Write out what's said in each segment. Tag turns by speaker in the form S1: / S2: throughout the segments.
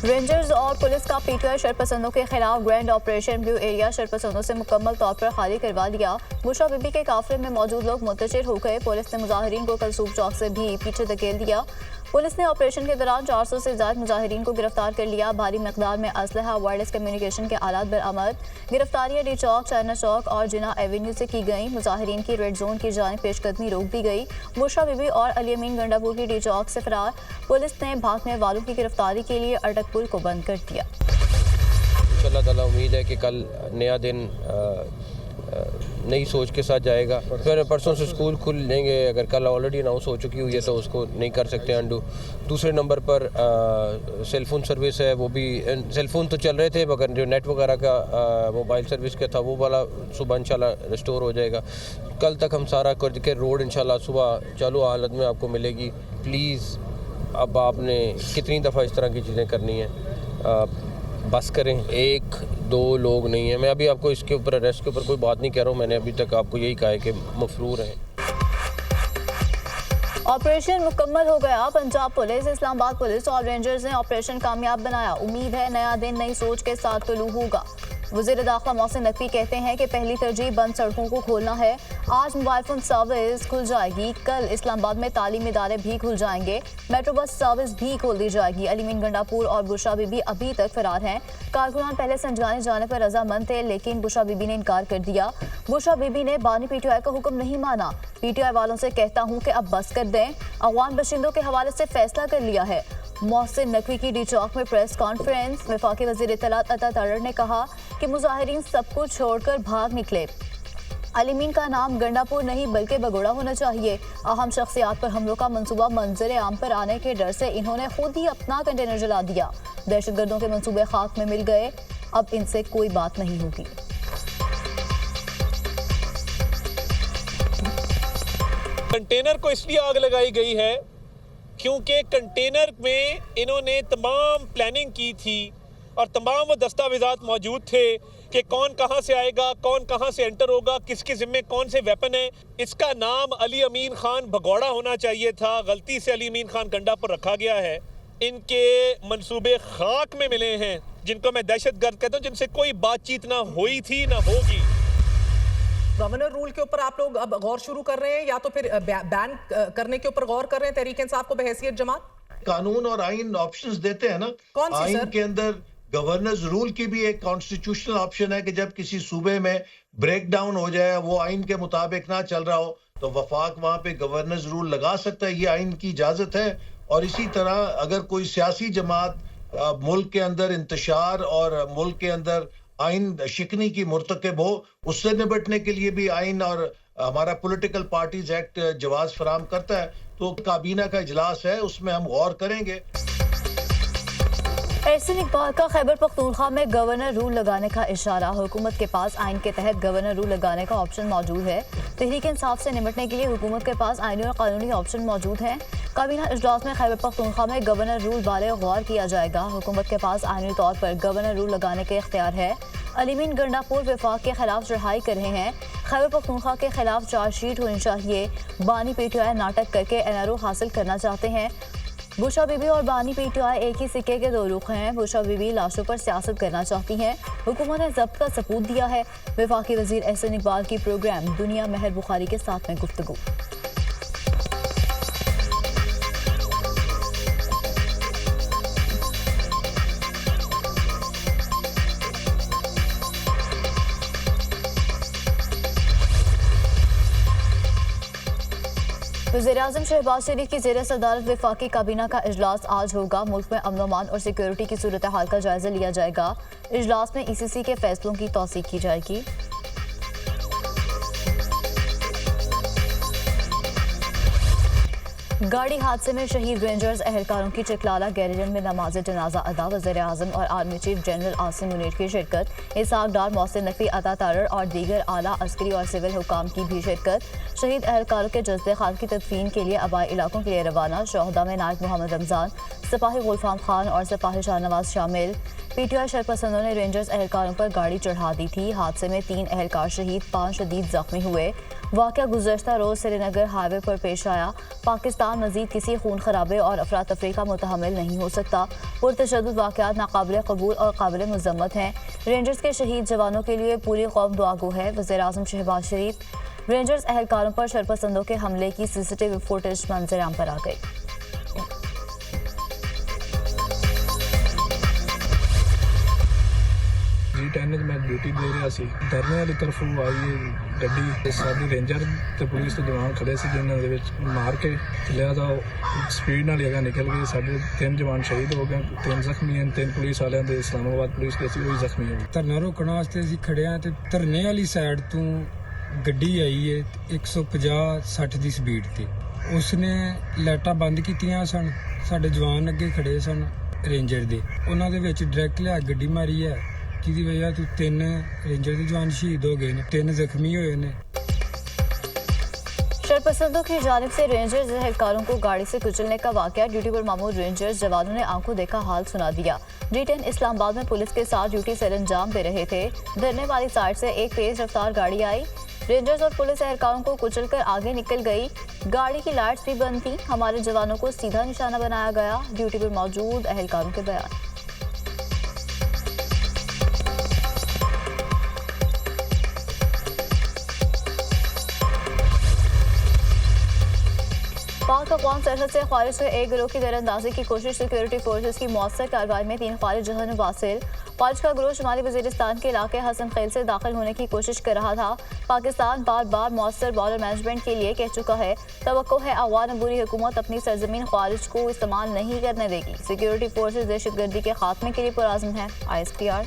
S1: Rangers और police का PTI शरपसंदों के खिलाफ ग्रैंड ऑपरेशन ब्लू एरिया शरपसंदों से मुकम्मल तौर पर खाली करवा लिया। बुशरा बीबी के काफिले में मौजूद लोग मुंतशिर हो गए। पुलिस ने मुजाहिरीन को कलसूफ चौक से भी पीछे धकेल दिया। पुलिस ने ऑपरेशन के दौरान 400 से ज्यादा मुजाहिरीन को गिरफ्तार कर लिया। भारी मकदार में असलहा, वायरलेस कम्युनिकेशन के आलात बरामद। गिरफ्तारियां डी चौक, चाइना चौक और जिना एवेन्यू से की गई। मुजाहिरीन की रेड जोन की जानिब पेशकदमी रोक दी गई। बुशरा बीबी और अली अमीन गंडापुर की डी चौक से फरार। पुलिस ने भागने वालों की गिरफ्तारी के लिए अटक पुल को बंद कर दिया।
S2: इंशाअल्लाह ताला उम्मीद है कि कल नया दिन नई सोच के साथ जाएगा। फिर परसों से स्कूल खुल लेंगे। अगर कल ऑलरेडी अनाउंस हो चुकी हुई है तो उसको नहीं कर सकते अंडू। दूसरे नंबर पर सेलफोन सर्विस है, वो भी सेलफोन तो चल रहे थे मगर जो नेट वगैरह का मोबाइल सर्विस का था वो वाला सुबह इंशाल्लाह रिस्टोर हो जाएगा। कल तक हम सारा कर के रोड इंशाल्लाह सुबह चालू हालत में आपको मिलेगी। प्लीज़ अब आपने कितनी दफ़ा इस तरह की चीज़ें करनी है, बस करें। एक दो लोग नहीं है। मैं अभी आपको इसके ऊपर अरेस्ट के ऊपर कोई बात नहीं कह रहा हूँ। मैंने अभी तक आपको यही कहा है कि मफरूर हैं।
S1: ऑपरेशन मुकम्मल हो गया। पंजाब पुलिस, इस्लामाबाद पुलिस और रेंजर्स ने ऑपरेशन कामयाब बनाया। उम्मीद है नया दिन नई सोच के साथ तुलू होगा। वज़ीर दाखिला मोहसिन नकवी कहते हैं कि पहली तरजीह बंद सड़कों को खोलना है। आज मोबाइल फोन सर्विस खुल जाएगी। कल इस्लामाबाद में तालीमी इदारे भी खुल जाएंगे। मेट्रो बस सर्विस भी खोल दी जाएगी। अली अमीन गंडापुर और बुशरा बीबी अभी तक फरार हैं। कारकुनान पहले समझाने जाने पर रजामंद थे लेकिन बुशरा बीबी ने इनकार कर दिया। बुशरा बीबी ने बानी पीटीआई का हुक्म नहीं माना। पीटीआई वालों से कहता हूँ कि अब बस कर दें। अवाम बशिंदों के हवाले से फैसला कर लिया है। मोहसिन नकवी की डी चौक में प्रेस कॉन्फ्रेंस। वफाकी वज़ीर इत्तलात अता तारड़ ने कहा कि मुजाहिरीन सब कुछ छोड़कर भाग निकले। अली अमीन का नाम गंडापुर नहीं बल्कि बगोड़ा होना चाहिए। अहम शख्सियात पर हमलों का मंसूबा मंजर आम पर आने के डर से इन्होंने खुद ही अपना कंटेनर जला दिया। दहशतगर्दों के मंसूबे खाक में मिल गए। अब इनसे कोई बात नहीं होगी।
S3: कंटेनर को इसलिए आग लगाई गई है क्योंकि कंटेनर में इन्होंने तमाम प्लानिंग की थी और तमाम वो दस्तावेजात मौजूद थे कि कौन कहां से आएगा, कौन कहां से एंटर होगा, किसके ज़िम्मे कौन से वेपन है। इसका नाम अली अमीन खान भगौड़ा होना चाहिए था। गलती से अली अमीन खान गंडापुर रखा गया है। इनके मंसूबे खाक में मिले हैं, जिनको मैं दहशतगर्द कहता हूँ, जिनसे कोई बातचीत ना हुई थी ना होगी।
S4: गवर्नर रूल के ऊपर आप लोग अब गौर शुरू कर रहे हैं या तो फिर बैन करने के ऊपर गौर कर रहे हैं तहरीक इंसाफ को बहैसियत जमात?
S5: कानून और आइन ऑप्शंस देते हैं ना।
S4: कौन सी
S5: आइन
S4: सर?
S5: के अंदर गवर्नर्स रूल की भी एक कॉन्स्टिट्यूशनल ऑप्शन है कि जब किसी सूबे में ब्रेक डाउन हो जाए, वो आइन के मुताबिक ना चल रहा हो, तो वफाक वहां पे गवर्नर्स रूल लगा सकता है। ये आइन की इजाजत है। और इसी तरह अगर कोई सियासी जमात मुल्क के अंदर इंतशार और मुल्क के अंदर आइन शिकनी की मुर्तकब हो, उससे निपटने के लिए भी आइन और हमारा पॉलिटिकल पार्टीज एक्ट जवाज फराम करता है। तो काबीना का इजलास है, उसमें हम गौर करेंगे।
S1: एहसन इकबाल का खैबर पख्तूनख्वा में गवर्नर रूल लगाने का इशारा। हुकूमत के पास आइन के तहत गवर्नर रूल लगाने का ऑप्शन मौजूद है। तहरीक इंसाफ से निपटने के लिए हुकूमत के पास आइनी और कानूनी ऑप्शन मौजूद हैं। काबीना इजलास में खैबर पख्तूनख्वा में गवर्नर रूल बारे गौर किया जाएगा। हुकूमत के पास आइनी तौर पर गवर्नर रूल लगाने के इख्तियार है। अली अमीन गंडापुर वफाक के खिलाफ चढ़ाई कर रहे हैं। खैबर पख्तूनख्वा के खिलाफ चार्जशीट होनी चाहिए। बानी पीटीआई नाटक करके एनआरओ हासिल करना चाहते हैं। बुशरा बीबी और बानी पीटीआई एक ही सिक्के के दो रुख हैं। बुशरा बीबी लाशों पर सियासत करना चाहती हैं। हुकूमत ने जब्त का सबूत दिया है। वफाकी वजीर एहसन इकबाल की प्रोग्राम दुनिया महर बुखारी के साथ में गुफ्तगू। वज़ीर-ए-आज़म शहबाज शरीफ की ज़ेर सदारत वफाकी काबीना का इजलास आज होगा। मुल्क में अमन अमान और सिक्योरिटी की सूरत हाल का जायजा लिया जाएगा। इजलास में ईसीसी के फैसलों की तौसीक की जाएगी। गाड़ी हादसे में शहीद रेंजर्स एहलकारों की चिकलाला गैरेजन में नमाज जनाजा अदा। वज़ीर-ए-आज़म और army chief general Asim Munir की शिरकत। इसहाक डार, मोहसिन नकवी, अता तारड़ और दीगर आला अस्करी और सिविल हुकाम की भी शिरकत। शहीद एहलकारों के जज्बे खाल की तदफीन के लिए आबाई इलाकों के लिए रवाना। शोहदा में नायक मोहम्मद रमजान, सिपाही गुलफाम खान और सिपाही शाहनवाज शामिल। पीटीआई शरपसंदों ने रेंजर्स एहलकारों पर गाड़ी चढ़ा दी थी। हादसे में 3 एहलकार शहीद, 5 शदीद जख्मी हुए। वाक़या गुज़श्ता रोज़ श्रीनगर हाईवे पर पेश आया। पाकिस्तान पाकिस्तान मजीद किसी खून खराबे और अफरा तफरी का मुतहम्मिल नहीं हो सकता। पुरतशद्दुद वाक़यात नाकाबिल कबूल और काबिल मज़म्मत हैं। रेंजर्स के शहीद जवानों के लिए पूरी कौम दुआगो है। वज़ीर-ए-आज़म शहबाज शरीफ रेंजर्स एहलकारों पर शरपसंदों के हमले की CCTV फुटेज मंजर-आम पर आ गई।
S6: जी10 मैं ड्यूटी दे रहा सी धरने वाली तरफों आई ਗੱਡੀ ਤੇ ਸਾਡੀ ਰੇਂਜਰ ਤੇ ਪੁਲਿਸ ਦੇ ਜਵਾਨ ਖੜੇ ਸੀ ਜਿਨ੍ਹਾਂ ਦੇ ਵਿੱਚ ਮਾਰ ਕੇ ਲਿਆ ਤਾਂ ਸਪੀਡ ਨਾਲ ਜਗ੍ਹਾ ਨਿਕਲ ਗਈ। ਸਾਡੇ 3 ਜਵਾਨ ਸ਼ਹੀਦ ਹੋ ਗਏ, 3 ਜ਼ਖਮੀ ਹਨ। 3 ਪੁਲਿਸ ਵਾਲਿਆਂ ਦੇ ਇਸਲਾਮਾਬਾਦ ਪੁਲਿਸ ਦੇ ਸੀ ਉਹ ਵੀ ਜ਼ਖਮੀ ਹੋ ਗਏ। ਧਰਨਾ ਰੋਕਣ ਵਾਸਤੇ ਅਸੀਂ ਖੜੇ ਆ ਤੇ ਧਰਨੇ ਵਾਲੀ ਸਾਈਡ ਤੋਂ ਗੱਡੀ ਆਈ ਹੈ 150-60 ਦੀ ਸਪੀਡ ਤੇ। ਉਸਨੇ ਲਾਈਟਾਂ ਬੰਦ ਕੀਤੀਆਂ ਸਨ। ਸਾਡੇ ਜਵਾਨ ਅੱਗੇ ਖੜੇ ਸਨ ਰੇਂਜਰ ਦੇ, ਉਹਨਾਂ ਦੇ ਵਿੱਚ ਡਾਇਰੈਕਟ ਲਿਆ ਗੱਡੀ ਮਾਰੀ ਹੈ जिसकी वजह तो 3 रेंजर के जवान शहीद हो गए, 3 जख्मी हुए ने।
S1: शरपसंदों की जानिब से रेंजर्स एहलकारों को गाड़ी से कुचलने का वाकया ड्यूटी पर मामूर रेंजर्स जवानों ने आंखों देखा हाल सुना दिया। जी10 इस्लामाबाद में पुलिस के साथ ड्यूटी से अंजाम दे रहे थे। धरने वाली साइड से एक तेज रफ्तार गाड़ी आई, रेंजर्स और पुलिस एहलकारों को कुचलकर आगे निकल गई। गाड़ी की लाइट्स भी बंद थी। हमारे जवानों को सीधा निशाना बनाया गया। ड्यूटी पर मौजूद एहलकारों के बयान। पाक अक़वाम सरहद से ख़ारिज हुए एक गिरोह की दरअंदाजी की कोशिश। सिक्योरिटी फोर्सेस की मौसर कार्रवाई में 3 ख़ारिज जहन वासिल। ख़ारिज का गिरोह शुमाली वज़ीरिस्तान के इलाके हसन खेल से दाखिल होने की कोशिश कर रहा था। पाकिस्तान बार बार मौसर बॉर्डर मैनेजमेंट के लिए कह चुका है, तवक्को है अफ़गान अबूरी हुकूमत अपनी सरजमीन ख़ारिज को इस्तेमाल नहीं करने देगी। सिक्योरिटी फोर्सेस दहशतगर्दी के खात्मे के लिए पुरअज़्म है। ISPR।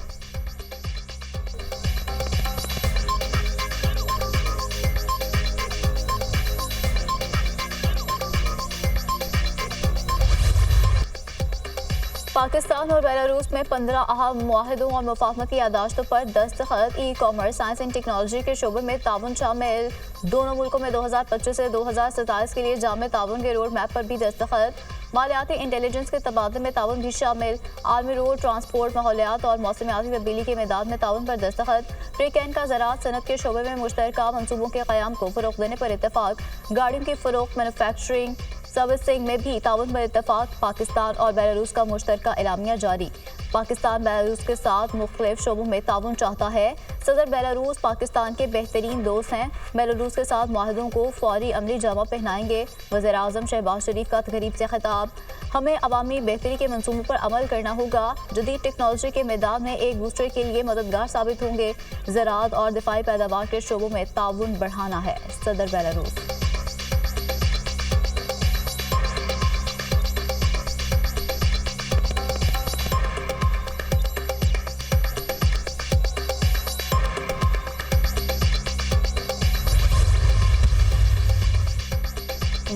S1: पाकिस्तान और बेलारूस में 15 अहम मुआहदों और मुफाहमती यादाश्तों पर दस्तखत। ई-कॉमर्स, साइंस एंड टेक्नोलॉजी के शोबे में ताउन शामिल। दोनों मुल्कों में 2025 से 2027 के लिए जामे ताउन के रोड मैप पर भी दस्तखत। मालियाती इंटेलिजेंस के तबादले में ताउन भी शामिल। आर्मी रोड ट्रांसपोर्ट, माहौलियात और मौसमियाती तब्दीली के मैदान में ताउन पर दस्तखत। प्री-कैन का ज़राअत सनत के शोबे में मुश्तरका मंसूबों के क़याम को फ़रोग़ देने पर इत्तेफाक। गाड़ियों की फ़रोख्त, मैन्युफैक्चरिंग, सर्विसिंग में भी ताउन पर इत्तेफाक। पाकिस्तान और बेलारूस का मुश्तरका एलामिया जारी। पाकिस्तान बेलारूस के साथ मुख्तलिफ शोबों में ताउन चाहता है। सदर बेलारूस पाकिस्तान के बेहतरीन दोस्त हैं। बेलारूस के साथ मुआहदों को फौरी अमली जामा पहनाएंगे। वज़ीर-ए-आज़म शहबाज शरीफ का तकरीब से खिताब। हमें अवामी बेहतरी के मंसूबों पर अमल करना होगा। जदीद टेक्नोलॉजी के मैदान में एक दूसरे के लिए मददगार साबित होंगे। ज़राअत और दिफाई पैदावार के शोबों में ताउन बढ़ाना है। सदर बेलारूस।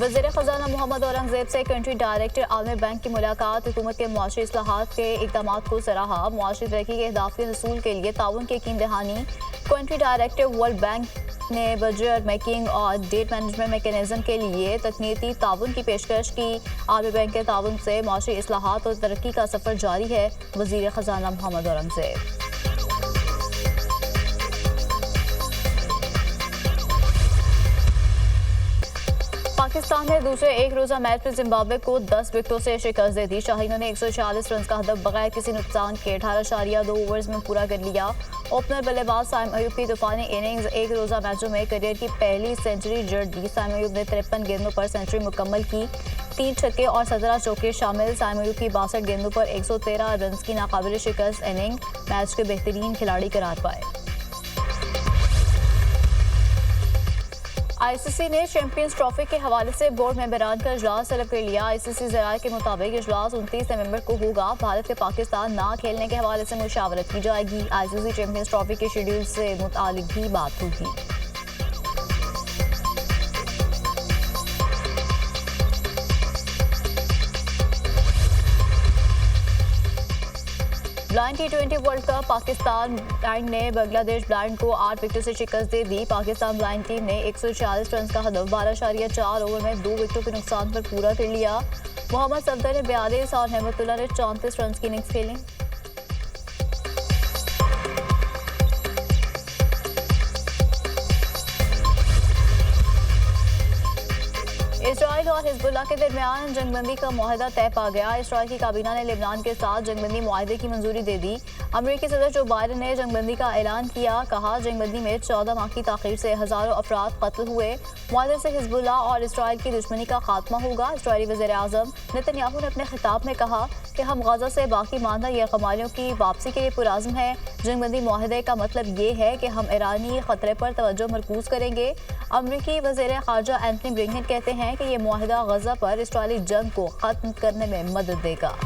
S1: वज़ीर ख़ज़ाना मोहम्मद औरंगज़ेब से कंट्री डायरेक्टर आलमी बैंक की मुलाकात। हुकूमत के मुआशी इस्लाहात के इक़दामात को सराहा। मुआशी तरक्की के अहदाफ़ के हसूल के लिए ताउन की यकीन दहानी। कंट्री डायरेक्टर वर्ल्ड बैंक ने बजट मेकिंग और डेट मैनेजमेंट मैकेनिज़्म के लिए तकनीकी ताउन की पेशकश की। आलमी बैंक के ताउन से मुआशी इस्लाहात और तरक्की का सफ़र जारी है। वज़ीर ख़ज़ाना मोहम्मद औरंगज़ेब। पाकिस्तान ने दूसरे एक रोज़ा मैच में जिम्बाब्वे को 10 विकेटों से शिकस्त दे दी। शाहीनों ने 146 रन का हदफ बगैर किसी नुकसान के 18.2 ओवर्स में पूरा कर लिया। ओपनर बल्लेबाज साइम अयूब की तूफानी इनिंग्स एक रोज़ा मैचों में करियर की पहली सेंचुरी जड़ दी। साइम अयूब ने 53 गेंदों पर सेंचुरी मुकम्मल की। 3 छक्के और 17 चौके शामिल। साइम अयूब की 62 गेंदों पर 113 रन की नाकाबिल शिकस्त इनिंग मैच के बेहतरीन खिलाड़ी करार पाए। ICC ने चैंपियंस ट्रॉफी के हवाले से बोर्ड मेंबरान का इजलास तलब कर लिया। ICC ज़राए के मुताबिक इजलास 29 नवंबर को होगा। भारत के पाकिस्तान ना खेलने के हवाले से मुशावरत की जाएगी। ICC चैंपियंस ट्रॉफी के शेड्यूल से मुतालिक भी बात होगी। Blind T20 world cup. Pakistan blind ने बांग्लादेश ब्लाइंड को 8 विकेटों से शिकस्त दे दी। पाकिस्तान ब्लाइंड टीम ने 146 रन का हदफ 12.4 ओवर में 2 विकेटों के नुकसान पर पूरा कर लिया। मोहम्मद सफदर ने 42 और नेमतुल्लाह ने 34 रन की इनिंग्स खेली। इसराइल और हिजबुल्लाह के दरमियान जंगबंदी का मुआहदा तय पा गया। इसराइल की काबीना ने लेबनान के साथ जंगबंदी मुआहदे की मंजूरी दे दी। अमेरिकी सदर जो बाइडेन ने जंगबंदी का ऐलान किया। कहा, जंगबंदी में 14 माह की ताखीर से हजारों अफराद कत्ल हुए। मुआहदे से हिजबुल्लाह और इसराइल की दुश्मनी का खात्मा होगा। इसराइली वज़ीर आज़म नेतन्याहू ने अपने खिताब में कहा कि हम गाजा से बाकी मानदा यरगमालियों की वापसी के लिए पुराज़्म हैं। जंगबंदी मुआहदे का मतलब ये है कि हम ईरानी खतरे पर तवज्जो मरकूज करेंगे। अमरीकी वज़ीर ख़ारजा एंथनी ब्लिंकन कहते हैं कि ये मुआहदा गजा पर इसराइली जंग को ख़त्म करने में मदद देगा।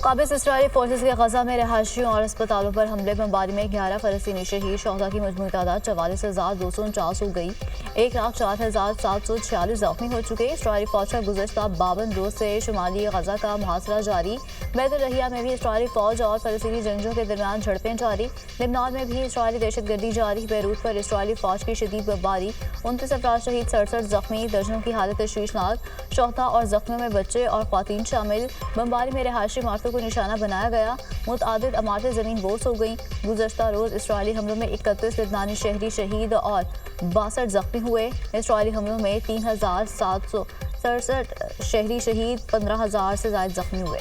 S1: काबिज इसराइली फोर्सेस के गजा में रहायशियों और अस्पतालों पर हमले बमबारी में 11 फ़लस्तीनी शहीद। शहदा की मजमूई तादाद 44,249 हो गई। 1,04,746 जख्मी हो चुके। इसराइली फौज का गुज़श्ता 52 रोज से शुमाली गजा का मुहासरा जारी। बैतुल रहिया में भी इसराइली फौज और फ़लस्तीनी जंगजों के दरमियान झड़पें जारी। लेबनान में भी इसराइली दहशतगर्दी जारी। बैरूत पर इसराइली फौज की शदीद बमबारी। 29 अफराद शहीद, 67 जख्मी, दर्जनों की हालत तशवीशनाक। शहदा और जख्मियों में बच्चे और ख़वातीन शामिल। बमबारी में रहायशी इमारतों को निशाना बनाया गया। मुतअद्दिद इमारतें ज़मीन बोस हो गईं। गुज़श्ता रोज़ इसराइली हमलों में 31 लेबनानी शहरी शहीद और 62 जख्मी हुए। इसराइली हमलों में 3,767 शहरी शहीद, 15,000 से ज़ायद जख्मी हुए।